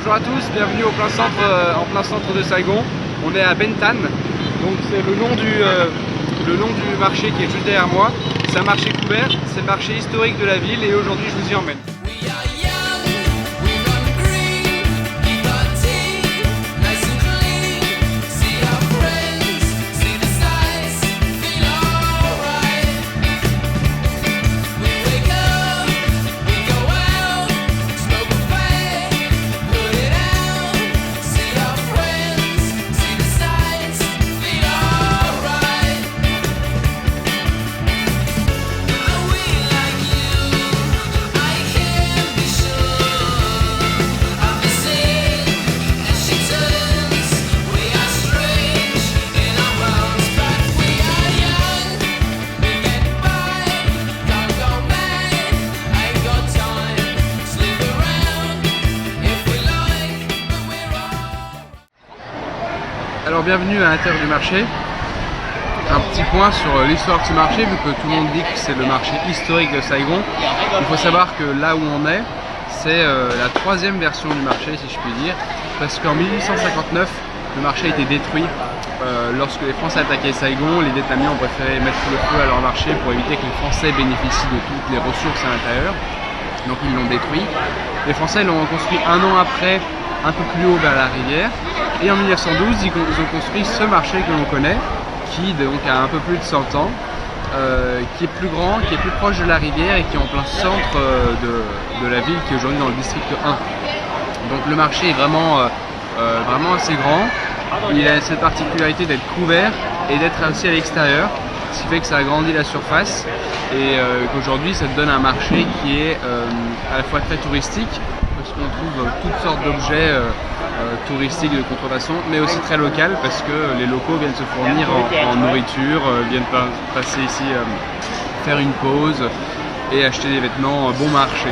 Bonjour à tous, bienvenue en plein centre de Saigon. On est à Ben Thanh, donc c'est le nom du marché qui est juste derrière moi. C'est un marché couvert, c'est le marché historique de la ville et aujourd'hui je vous y emmène. Alors bienvenue à l'intérieur du marché. Un petit point sur l'histoire de ce marché, vu que tout le monde dit que c'est le marché historique de Saigon. Il faut savoir que là où on est, c'est la troisième version du marché, si je puis dire, parce qu'en 1859, le marché a été détruit. Lorsque les Français attaquaient Saigon, les Vietnamiens ont préféré mettre le feu à leur marché pour éviter que les Français bénéficient de toutes les ressources à l'intérieur. Donc ils l'ont détruit. Les Français l'ont reconstruit un an après, un peu plus haut vers la rivière. Et en 1912, ils ont construit ce marché que l'on connaît, qui donc a un peu plus de 100 ans, qui est plus grand, qui est plus proche de la rivière et qui est en plein centre de la ville, qui est aujourd'hui dans le district 1. Donc le marché est vraiment assez grand. Il a cette particularité d'être couvert et d'être aussi à l'extérieur, ce qui fait que ça agrandit la surface et qu'aujourd'hui ça donne un marché qui est à la fois très touristique, parce qu'on trouve toutes sortes d'objets touristiques de contrefaçon, mais aussi très local parce que les locaux viennent se fournir en nourriture, viennent passer ici, faire une pause et acheter des vêtements bon marché.